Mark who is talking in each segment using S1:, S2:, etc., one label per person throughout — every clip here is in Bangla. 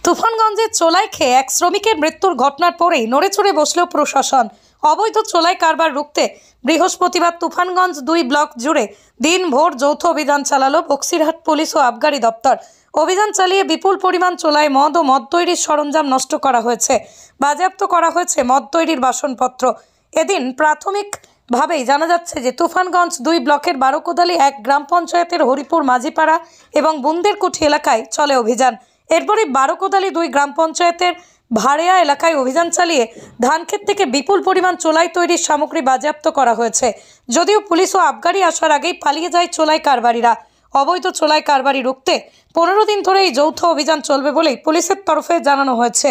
S1: তুফানগঞ্জের চোলাই খেয়ে এক শ্রমিকের মৃত্যুর ঘটনার পরেই নড়েচড়ে বসল প্রশাসন। অবৈধ চোলাই কারবার রুখতে বৃহস্পতিবার তুফানগঞ্জ 2 ব্লক জুড়ে দিনভর যৌথ অভিযান চালালো বক্সিরহাট পুলিশ ও আবগারি দপ্তর। অভিযান চালিয়ে বিপুল পরিমাণ চোলাই মদ ও মদ তৈরির সরঞ্জাম নষ্ট করা হয়েছে, বাজেয়াপ্ত করা হয়েছে মদ তৈরির বাসনপত্র। এদিন প্রাথমিকভাবেই জানা যাচ্ছে যে তুফানগঞ্জ 2 ব্লকের বারোকোদালি 1 গ্রাম পঞ্চায়েতের হরিপুর মাঝিপাড়া এবং বুন্দেরকুঠি এলাকায় চলে অভিযান। এরপরে বারোকোদালি 2 গ্রাম পঞ্চায়েতের ভাড়েয়া এলাকায় অভিযান চালিয়ে ধানক্ষেত থেকে বিপুল পরিমাণ চোলাই তৈরির সামগ্রী বাজেয়াপ্ত করা হয়েছে। যদিও পুলিশ ও আবগারি আসার আগেই পালিয়ে যায় চোলাই কারবারিরা। অবৈধ চোলাই কারবারি রুখতে 15 দিন ধরে এই যৌথ অভিযান চলবে বলেই পুলিশের তরফে জানানো হয়েছে।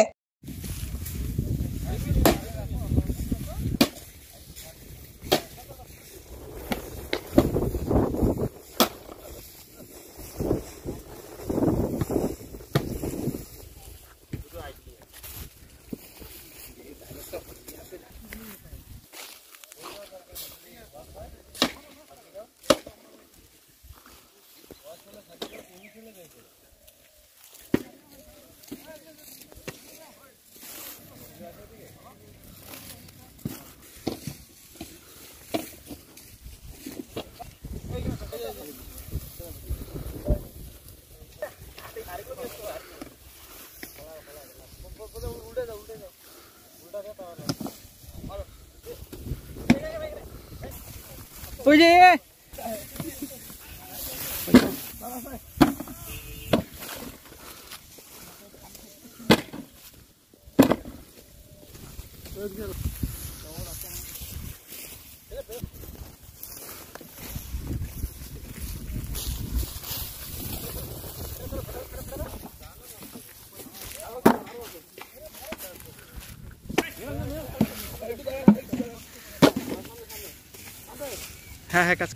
S2: হ্যাঁ হ্যাঁ কাজ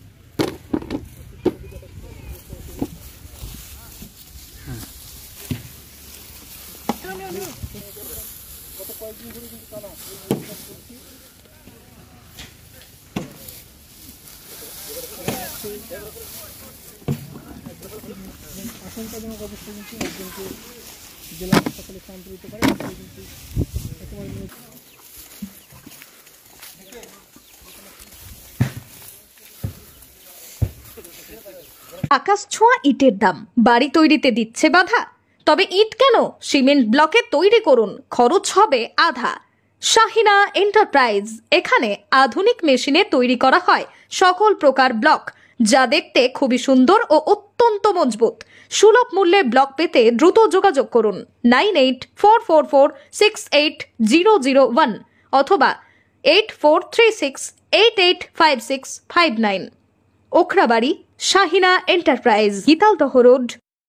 S3: আশঙ্কাজনক অবস্থা কিন্তু একজনকে জেলা হাসপাতালে স্থানান্তরিত করে কিন্তু
S4: আকাশ ছোঁয়া ইটের দাম বাড়ি তৈরিতে দিচ্ছে বাধা। তবে ইট কেন, সিমেন্ট ব্লকে তৈরি করুন, খরচ হবে আধা। শাহিনা এন্টারপ্রাইজ, এখানে আধুনিক মেশিনে তৈরি করা হয় সকল প্রকার ব্লক, যা দেখতে খুবই সুন্দর ও অত্যন্ত মজবুত। সুলভ মূল্যে ব্লক পেতে দ্রুত যোগাযোগ করুন 9844468001 অথবা 8436885659। Okhrabari, Shahina enterprise, Gitaldaha road.